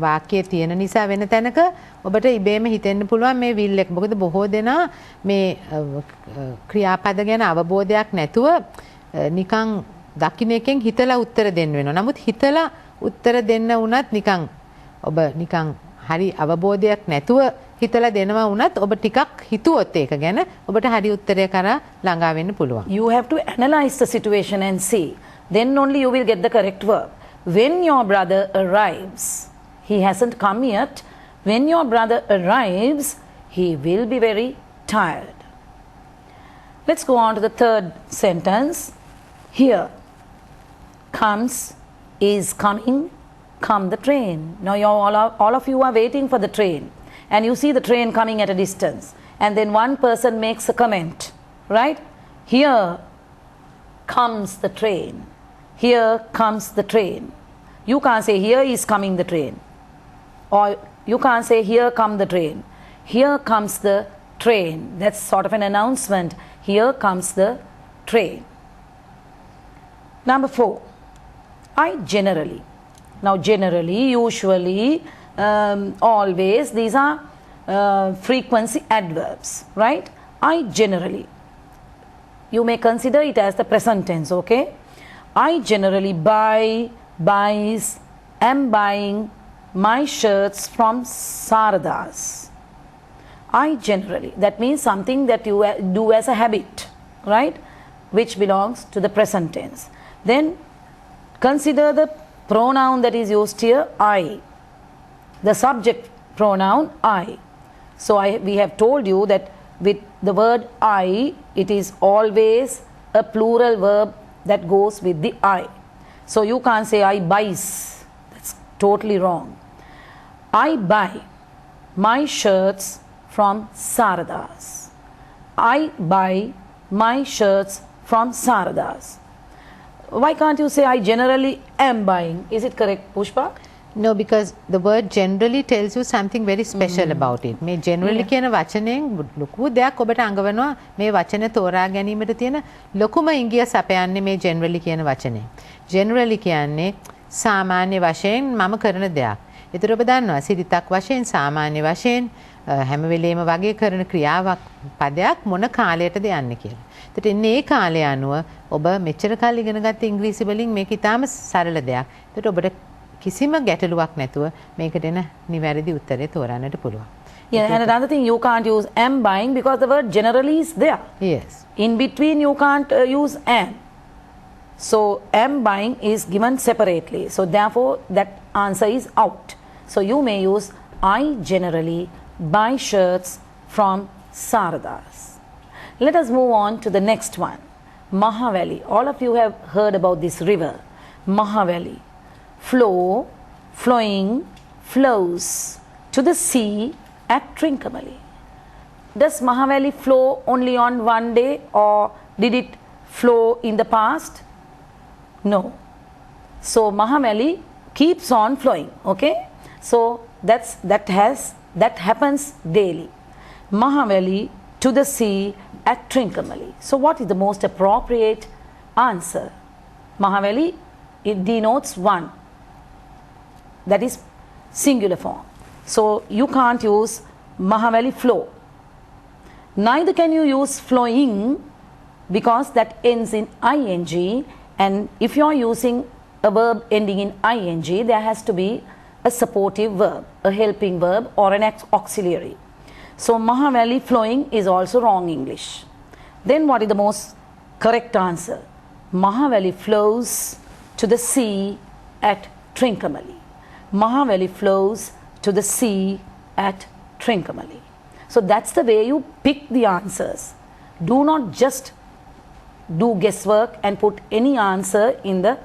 වාක්‍යයේ තියෙන නිසා වෙන තැනක ඔබට ඉබේම හිතෙන්න පුළුවන් මේ will එක. මොකද බොහෝ දෙනා මේ ක්‍රියාපද ගැන අවබෝධයක් නැතුව නිකන් දකින්න එකෙන් හිතලා උත්තර දෙන්න වෙනවා. නමුත් හිතලා උත්තර දෙන්න වුණත් නිකන් ඔබ නිකන් හරි අවබෝධයක් නැතුව හිතලා දෙනවා වුණත් ඔබ ටිකක් හිතුවොත් ඒක ගැන ඔබට හරි උත්තරය කරා ළඟා වෙන්න පුළුවන්. You have to analyze the situation and see. Then only you will get the correct verb. When your brother arrives, he hasn't come yet. When your brother arrives, he will be very tired. Let's go on to the third sentence. Here, comes, is coming, come the train. Now all of you are waiting for the train, and you see the train coming at a distance, and then one person makes a comment, right? Here comes the train. Here comes the train. You can't say here is coming the train, or you can't say here come the train. Here comes the train. That's sort of an announcement. Here comes the train. Number 4, I generally. Now generally, usually, always, these are frequency adverbs, right? I generally. You may consider it as the present tense, okay? I generally buy, buys, am buying my shirts from Sarada's. I generally, that means something that you do as a habit, right? Which belongs to the present tense. Then consider the pronoun that is used here, I. The subject pronoun, I. So we have told you that with the word I, it is always a plural verb that goes with the I. So you can't say I buys. That's totally wrong. I buy my shirts from Sarada's. I buy my shirts from Sarada's. Why can't you say I generally am buying? Is it correct, Pushpa? No, because the word generally tells you something very special about it. මේ generally කියන වචනයෙන් ලොකු දෙයක් ඔබට අඟවනවා. මේ වචන තෝරා ගැනීමට තියෙන ලොකුම ඉංගිය සපයන්නේ මේ generally කියන වචනේ. Generally කියන්නේ සාමාන්‍ය වශයෙන් මම කරන දෙයක්. ඒතර ඔබ දන්නවා සිරිතක් වශයෙන් සාමාන්‍ය වශයෙන් හැම වෙලේම වගේ කරන ක්‍රියාවක් පදයක් මොන කාලයටද යන්නේ කියලා. ඒතර ඉන්නේ ඒ කාලය අනුව ඔබ මෙච්චර කාලෙ ඉගෙන ගත්ත ඉංග්‍රීසි වලින් මේක ඉතාම සරල දෙයක්. ඒතර ඔබට කිසිම ගැටලුවක් නැතුව මේකට එන නිවැරදි උත්තරේ තෝරන්නට පුළුවන්. Yeah, and another thing, you can't use am buying because the word generally is there. Yes. In between you can't use am. So am buying is given separately. So therefore that answer is out. So you may use I generally buy shirts from Sarada's. Let us move on to the next one. Mahavali. All of you have heard about this river. Mahavali. Flow, flowing, flows to the sea at Trincomalee. Does Mahavali flow only on one day, or did it flow in the past? No. So Mahavali keeps on flowing, okay? So that happens daily. Mahavali to the sea at Trincomalee. So what is the most appropriate answer? Mahavali, it denotes one. That is singular form. So you can't use Mahavali flow. Neither can you use flowing because that ends in ing, and if you are using a verb ending in ing, there has to be a supportive verb, a helping verb, or an auxiliary. So Mahavali flowing is also wrong English. Then what is the most correct answer? Mahavali flows to the sea at Trincomalee. Mahavali flows to the sea at Trincomalee. So that's the way you pick the answers. Do not just do guesswork and put any answer in the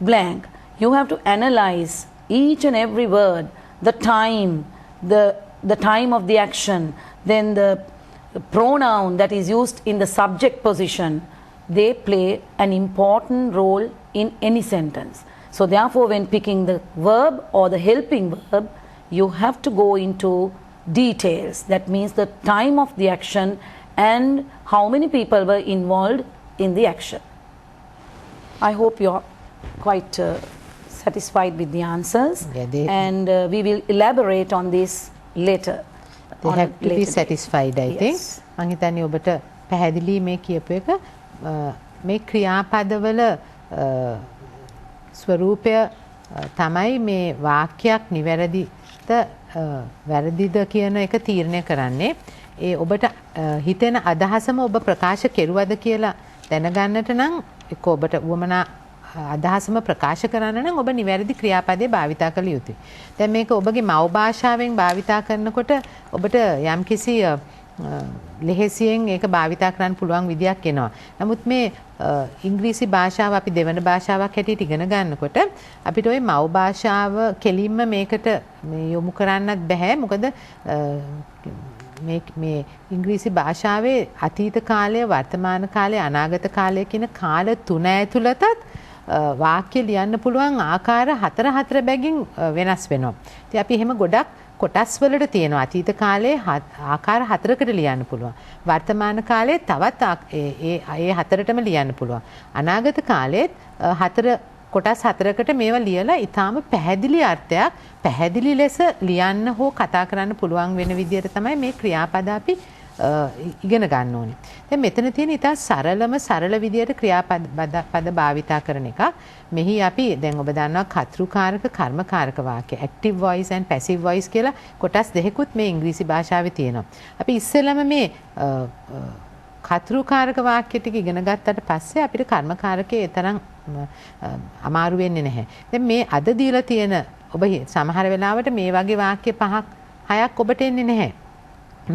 blank. You have to analyze each and every word, the time, the time of the action, then the pronoun that is used in the subject position. They play an important role in any sentence. So therefore, when picking the verb or the helping verb, you have to go into details. That means the time of the action and how many people were involved in the action. I hope you are quite satisfied with the answers, and we will elaborate on this later. They have to be satisfied, I think. මං හිතන්නේ ඔබට පැහැදිලි මේ කියපු එක මේ ක්‍රියාපදවල ස්වරූපය තමයි මේ වාක්‍යයක් නිවැරදිද වැරදිද කියන එක තීරණය කරන්නේ. ඒ ඔබට හිතෙන අදහසම ඔබ ප්‍රකාශ කෙරුවද කියලා දැනගන්නට නම් එක්ක ඔබට වමනා අදහසම ප්‍රකාශ කරන්න නම් ඔබ නිවැරදි ක්‍රියාපදේ භාවිතා කළ යුතුයි. දැන් මේක ඔබගේ මව් භාෂාවෙන් භාවිතා කරනකොට ඔබට යම්කිසි ලෙහෙසියෙන් ඒක භාවිතා කරන්න පුළුවන් විදියක් එනවා. නමුත් මේ ඉංග්‍රීසි භාෂාව අපි දෙවන භාෂාවක් හැටියට ඉගෙන ගන්නකොට අපිට ওই මව් භාෂාව කෙලින්ම මේකට යොමු කරන්නත් බෑ. මොකද මේ ඉංග්‍රීසි භාෂාවේ අතීත කාලය, වර්තමාන කාලය, අනාගත කාලය කියන කාල තුන ඇතුළතත් වාක්‍ය ලියන්න පුළුවන් ආකාර හතර බැගින් වෙනස් වෙනවා. ඉතින් අපි එහෙම ගොඩක් කොටස් වලට තියෙනවා. අතීත කාලේ ආකාර 4කට ලියන්න පුළුවන්. වර්තමාන කාලේ තවත් ඒ හතරටම ලියන්න පුළුවන්. අනාගත කාලෙත් කොටස් 4කට මේවා ලියලා ඊටාම පැහැදිලි අර්ථයක් පැහැදිලි ලෙස ලියන්න හෝ කතා කරන්න පුළුවන් වෙන විදිහට තමයි මේ ක්‍රියාපද අපි ඉගෙන ගන්න ඕනේ. දැන් මෙතන තියෙන ඉතා සරල විදියට ක්‍රියාපද භාවිතා කරන එක. මෙහි අපි දැන් ඔබ දන්නවා කර්තෘකාරක කර්මකාරක වාක්‍ය active voice and passive voice කියලා කොටස් දෙකකුත් මේ ඉංග්‍රීසි භාෂාවේ තියෙනවා. අපි ඉස්සෙල්ලම මේ කර්තෘකාරක වාක්‍ය ටික ඉගෙන ගත්තට පස්සේ අපිට කර්මකාරකේ තරම් අමාරු වෙන්නේ නැහැ. දැන් මේ අද දීලා තියෙන ඔබ සමහර වෙලාවට මේ වගේ වාක්‍ය 5ක් 6ක් ඔබට එන්නේ නැහැ.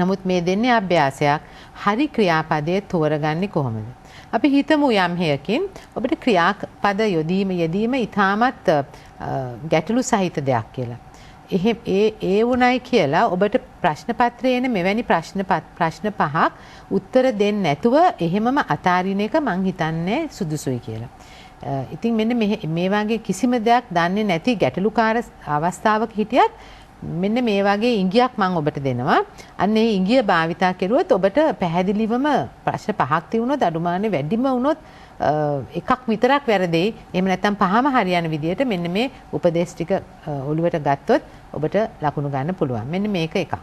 නමුත් මේ දෙන්නේ අභ්‍යාසයක්. හරි ක්‍රියාපදයේ තෝරගන්නේ කොහොමද? අපි හිතමු යම් හේයකින් ඔබට ක්‍රියාපද යෙදීම ඉතාමත් ගැටලු සහිත දෙයක් කියලා. එහෙම ඒ වුණයි කියලා ඔබට ප්‍රශ්න පත්‍රයේ එන මෙවැනි ප්‍රශ්න 5ක් උත්තර දෙන්නේ නැතුව එහෙමම අතාරින එක මං හිතන්නේ සුදුසුයි කියලා. ඉතින් මෙන්න මේ වගේ කිසිම දෙයක් දන්නේ නැති ගැටලුකාර අවස්ථාවක හිටියත් මෙන්න මේ වගේ ඉඟියක් මම ඔබට දෙනවා. අන්න ඒ ඉඟිය භාවිතා කරුවොත් ඔබට පැහැදිලිවම ප්‍රශ්න 5ක් තියුණොත් අඩුමානේ වැඩිම වුණොත් එකක් විතරක් වැරදෙයි. එහෙම නැත්නම් පහම හරියන විදිහට මෙන්න මේ උපදේශ ටික ඔළුවට ගත්තොත් ඔබට ලකුණු ගන්න පුළුවන්. මෙන්න මේක එකක්.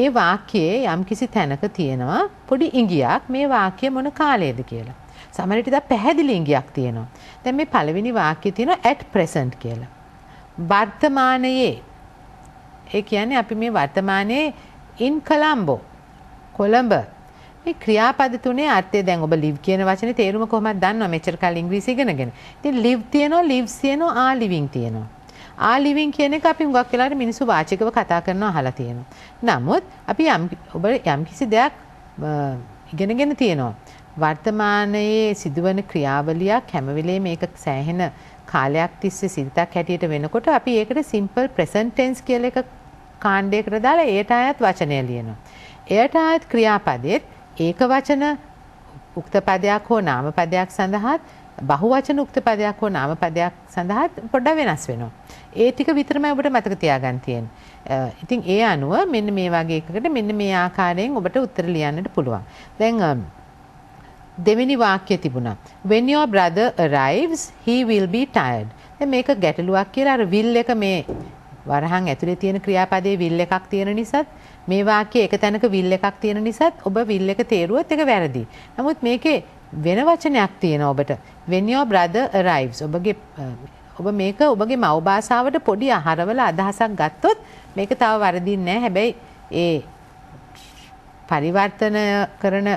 ඒ වාක්‍යයේ යම්කිසි තැනක තියෙනවා පොඩි ඉඟියක් මේ වාක්‍ය මොන කාලයේද කියලා. සමහර විට පැහැදිලි ඉඟියක් තියෙනවා. දැන් මේ පළවෙනි වාක්‍යය තියෙනවා at present කියලා. වර්තමානයේ ඒ කියන්නේ අපි මේ වර්තමානයේ in Colombo කොළඹ මේ ක්‍රියාපද තුනේ අර්ථය දැන් ඔබ live කියන වචනේ තේරුම කොහොමද දන්නව මෙච්චර කාලේ ඉංග්‍රීසි ඉගෙනගෙන. ඉතින් live තියෙනවා, lives තියෙනවා, are living තියෙනවා. are living කියන එක අපි හුඟක් වෙලාවට මිනිස්සු වාචිකව කතා කරනවා අහලා තියෙනවා. නමුත් අපි ඔබ යම්කිසි දෙයක් ඉගෙනගෙන තියෙනවා. වර්තමානයේ සිදුවන ක්‍රියාවලියක් හැම වෙලේම මේක සෑහෙන කාලයක් තිස්සේ සිතක් හැටියට වෙනකොට අපි ඒකට simple present tense කියලා එක කාණ්ඩයකට දාලා ඒට ආයත් වචනය ලියනවා. ඒට ආයත් ක්‍රියාපදෙත් ඒක වචන උක්ත පදයක් හෝ නාම පදයක් සඳහාත් බහුවචන උක්ත පදයක් හෝ නාම පදයක් සඳහාත් පොඩ්ඩක් වෙනස් වෙනවා. ඒ ටික විතරමයි ඔබට මතක තියාගන්න තියෙන්නේ. ඉතින් ඒ අනුව මෙන්න මේ වගේ එකකට මෙන්න මේ ආකාරයෙන් ඔබට උත්තර ලියන්නට පුළුවන්. දැන් දෙවෙනි වාක්‍යය තිබුණා. When your brother arrives, he will be tired. දැන් මේක ගැටලුවක් කියලා අර will එක මේ වරහන් ඇතුලේ තියෙන ක්‍රියාපදයේ will එකක් තියෙන නිසාත් මේ වාක්‍යයේ එක තැනක will එකක් තියෙන නිසාත් ඔබ will එක තේරුවොත් ඒක වැරදි. නමුත් මේකේ වෙන වචනයක් තියෙනවා ඔබට. When your brother arrives. ඔබ මේක ඔබගේ මව් භාෂාවට පොඩි ආහාරවල අදහසක් ගත්තොත් මේක තව වරදින්නේ නැහැ. හැබැයි ඒ පරිවර්තන කරන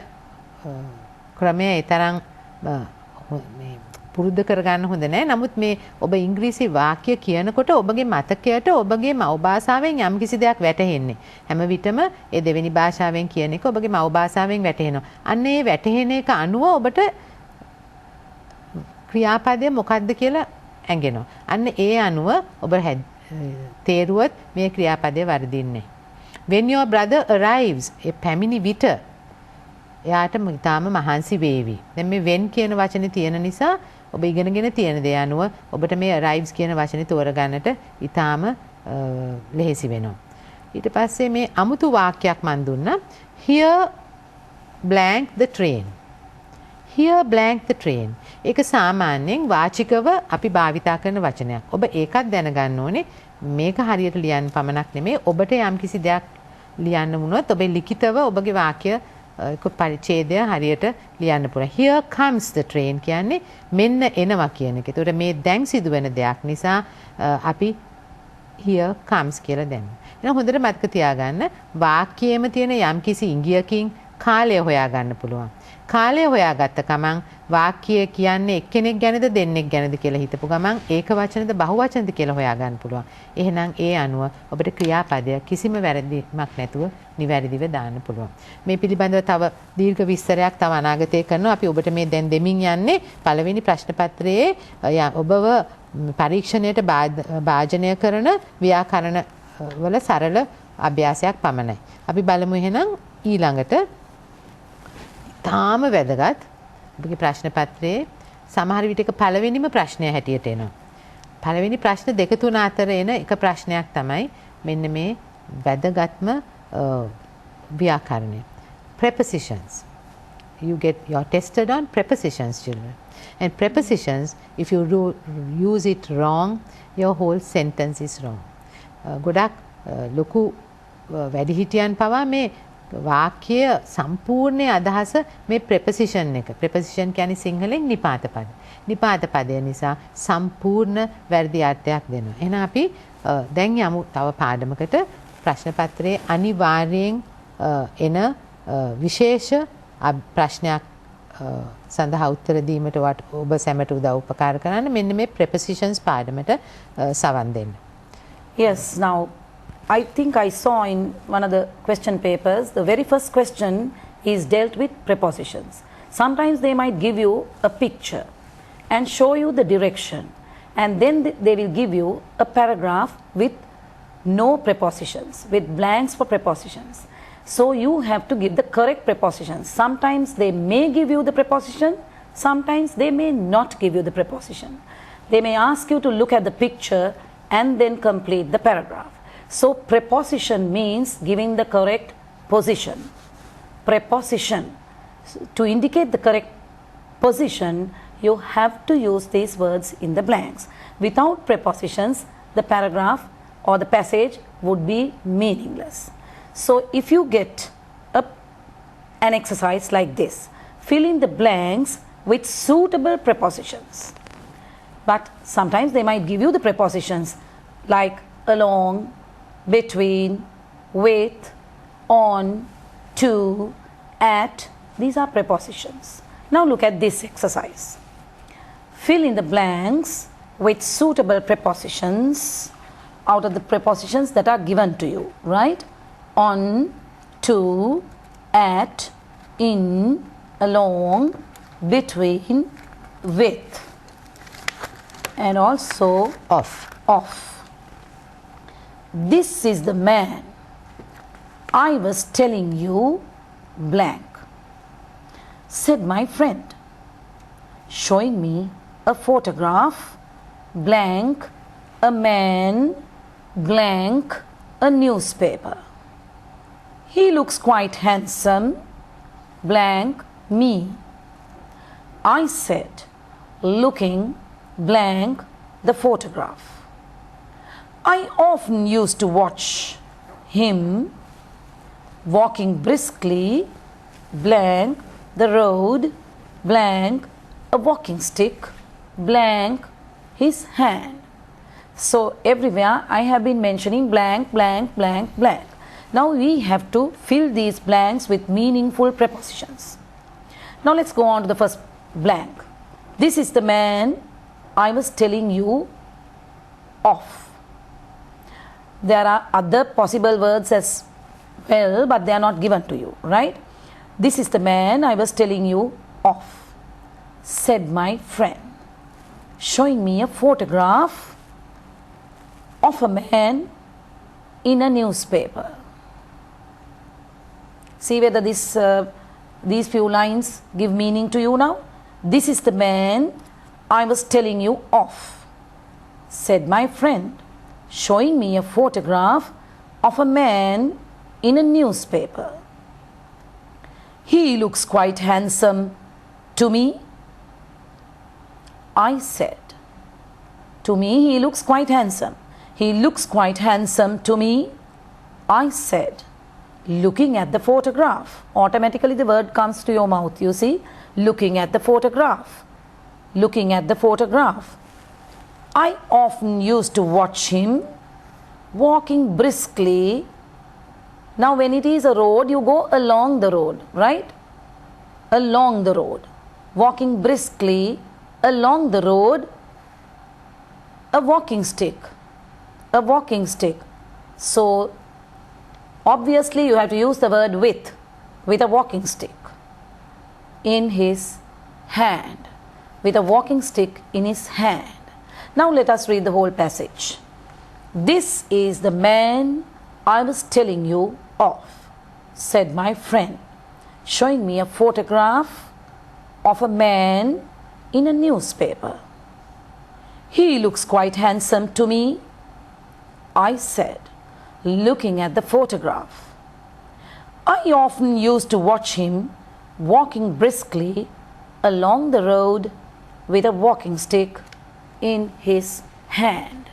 ක්‍රමය ඒ තරම් පුරුදු කරගන්න හොඳ නැහැ. නමුත් මේ ඔබ ඉංග්‍රීසි වාක්‍ය කියනකොට ඔබගේ මතකයට ඔබගේ මව් භාෂාවෙන් යම්කිසි දෙයක් වැටහෙන්නේ. හැම විටම ඒ දෙවෙනි භාෂාවෙන් කියන එක ඔබගේ මව් භාෂාවෙන් වැටහෙනවා. අන්න ඒ වැටහෙන එක අනුව ඔබට ක්‍රියාපදය මොකක්ද කියලා ඇඟෙනවා. අන්න ඒ අනුව ඔබ තේරුවොත් මේ ක්‍රියාපදය වර්ධින්නේ. When your brother arrives, ඒ පැමිණි විට එයාට ඉතාම මහන්සි වේවි. දැන් මේ when කියන වචනේ තියෙන නිසා ඔබ ඉගෙනගෙන තියෙන දේ අනුව ඔබට මේ arrives කියන වචනේ තෝරගන්නට ඉතාම ලෙහෙසි වෙනවා. ඊට පස්සේ මේ අමුතු වාක්‍යයක් මන් දුන්නා. Here blank the train. Here blank the train. ඒක සාමාන්‍යයෙන් වාචිකව අපි භාවිතා කරන වචනයක්. ඔබ ඒකත් දැනගන්න ඕනේ. මේක හරියට ලියන්න පමණක් නෙමෙයි ඔබට යම්කිසි දෙයක් ලියන්න වුණොත් ඔබේ ලිඛිතව ඔබගේ වාක්‍ය පරිච්ඡේදය හරියට ලියන්න පුළුවන්. Here comes the train කියන්නේ මෙන්න එනවා කියන එක. ඒතකොට මේ දැන් සිදුවෙන දෙයක් නිසා අපි here comes කියලා දැම්මා. එහෙනම් හොඳට මතක තියාගන්න වාක්‍යයේම තියෙන යම්කිසි ඉඟියකින් කාලය හොයාගන්න පුළුවන්. කාලය හොයාගත්ත ගමන් වාක්‍යය කියන්නේ එක්කෙනෙක් ගැනද දෙන්නෙක් ගැනද කියලා හිතපු ගමන් ඒක වචනද බහුවචනද කියලා හොයාගන්න පුළුවන්. එහෙනම් ඒ අනුව ඔබට ක්‍රියාපදය කිසිම වැරදීමක් නැතුව නිවැරදිව දාන්න පුළුවන්. මේ පිළිබඳව තව දීර්ඝ විස්තරයක් තව අනාගතයේ කරනවා. අපි ඔබට මේ දැන් දෙමින් යන්නේ පළවෙනි ප්‍රශ්න පත්‍රයේ ඔබව පරීක්ෂණයට භාජනය කරන ව්‍යාකරණ වල සරල අභ්‍යාසයක් පමණයි. අපි බලමු එහෙනම් ඊළඟට තාම වැදගත් ඔබගේ ප්‍රශ්න පත්‍රයේ සමහර විටක පළවෙනිම ප්‍රශ්නය හැටියට එනවා. පළවෙනි ප්‍රශ්න දෙක තුන අතර එන එක ප්‍රශ්නයක් තමයි මෙන්න මේ වැදගත්ම ව්‍යාකරණය. Prepositions. You're tested on prepositions, children. And prepositions, if you use it wrong, your whole sentence is wrong. ගොඩක් ලොකු වැඩිහිටියන් පවා මේ වාක්‍ය සම්පූර්ණ අදහස මේ ප්‍රෙපොසිෂන් එක. ප්‍රෙපොසිෂන් කියන්නේ සිංහලෙන් නිපාත පද. නිපාත පදය නිසා සම්පූර්ණ වැරදි අර්ථයක් දෙනවා. එහෙනම් අපි දැන් යමු තව පාඩමකට. ප්‍රශ්න පත්‍රයේ අනිවාර්යෙන් එන විශේෂ ප්‍රශ්නයක් සඳහා උත්තර දීමට ඔබ සැමට උදව් උපකාර කරන්න මෙන්න මේ prepositions පාඩමට සවන් දෙන්න. Yes, now I think I saw in one of the question papers, the very first question is dealt with prepositions. Sometimes they might give you a picture and show you the direction, and then they will give you a paragraph with no prepositions, with blanks for prepositions. So you have to give the correct prepositions. Sometimes they may give you the preposition, sometimes they may not give you the preposition. They may ask you to look at the picture and then complete the paragraph. So preposition means giving the correct position. Preposition. To indicate the correct position, you have to use these words in the blanks. Without prepositions, the paragraph or the passage would be meaningless. So if you get an exercise like this, fill in the blanks with suitable prepositions. But sometimes they might give you the prepositions like along, between, with, on, to, at. These are prepositions. Now look at this exercise. Fill in the blanks with suitable prepositions out of the prepositions that are given to you, right? On, to, at, in, along, between, with, and also Off. This is the man I was telling you blank, said my friend, showing me a photograph blank, a man blank, a newspaper. He looks quite handsome blank, me, I said, looking blank the photograph. I often used to watch him walking briskly blank the road blank a walking stick blank his hand. So everywhere I have been mentioning blank, blank, blank, blank. Now we have to fill these blanks with meaningful prepositions. Now let's go on to the first blank. This is the man I was telling you of. There are other possible words as well, but they are not given to you, right? This is the man I was telling you of, said my friend, showing me a photograph of a man in a newspaper. See whether these few lines give meaning to you now. This is the man I was telling you of, said my friend, showing me a photograph of a man in a newspaper. He looks quite handsome to me, I said. To me, he looks quite handsome. He looks quite handsome to me, I said, looking at the photograph. Automatically the word comes to your mouth, you see, looking at the photograph. Looking at the photograph. I often used to watch him walking briskly Now when it is a road, you go along the road, right? Along the road. Walking briskly along the road, a walking stick. A walking stick. So obviously you have to use the word with a walking stick in his hand. With a walking stick in his hand. Now let us read the whole passage. This is the man I was telling you of, said my friend, showing me a photograph of a man in a newspaper. He looks quite handsome to me, I said, looking at the photograph. I often used to watch him walking briskly along the road with a walking stick in his hand.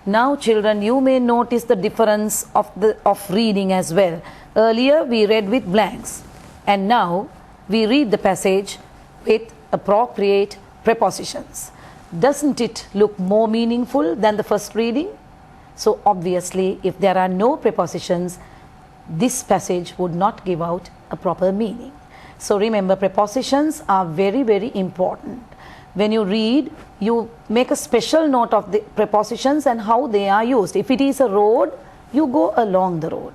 Now children, you may notice the difference of reading as well. Earlier we read with blanks and now we read the passage with appropriate prepositions. Doesn't it look more meaningful than the first reading? So obviously if there are no prepositions, this passage would not give out a proper meaning. So remember, prepositions are very, very important. When you read, you make a special note of the prepositions and how they are used. If it is a road, you go along the road,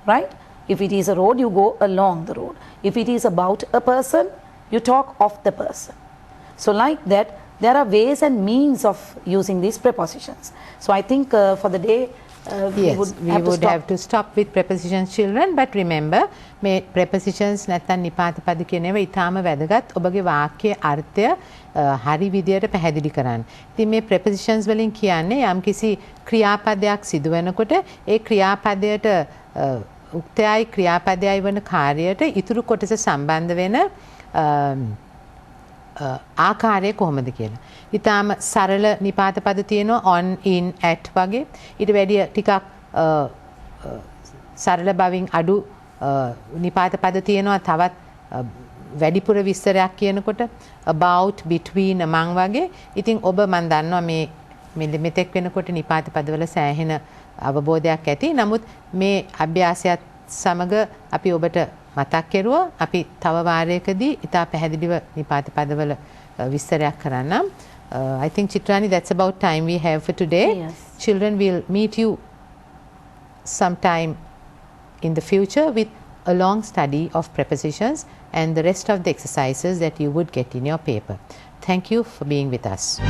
right? If it is a road, you go along the road. If it is about a person, you talk of the person. So like that, there are ways and means of using these prepositions. So I think for the day, we would have to stop with prepositions, children, but remember මේ prepositions නැත්නම් නිපාත පද කියන ඒවා ඊටාම වැදගත් ඔබගේ වාක්‍යයේ අර්ථය හරි විදියට පැහැදිලි කරන්න. ඉතින් මේ prepositions වලින් කියන්නේ යම්කිසි ක්‍රියාපදයක් සිදු වෙනකොට ඒ ක්‍රියාපදයට උක්තයයි ක්‍රියාපදයයි වන කාර්යයට ඉතුරු කොටස සම්බන්ධ වෙන ආකාරය කොහොමද කියලා. ඊටාම සරල නිපාත පද තියෙනවා on in at වගේ. ඊට වැඩිය ටිකක් සරල බවින් අඩු නිපාත පද තියෙනවා තවත් වැඩිපුර විස්තරයක් කියනකොට about between among වගේ. ඉතින් ඔබ මන් දන්නවා මේ මෙතෙක් වෙනකොට නිපාත පදවල සෑහෙන අවබෝධයක් ඇති. නමුත් මේ අභ්‍යාසයත් සමග අපි ඔබට මතක් කෙරුවා. අපි තව වාරයකදී ඉතා පැහැදිලිව නිපාත පදවල විස්තරයක් කරන්නම්. I think Chitrani, that's about time we have for today. Yes. Children, will meet you sometime in the future with a long study of prepositions and the rest of the exercises that you would get in your paper. Thank you for being with us.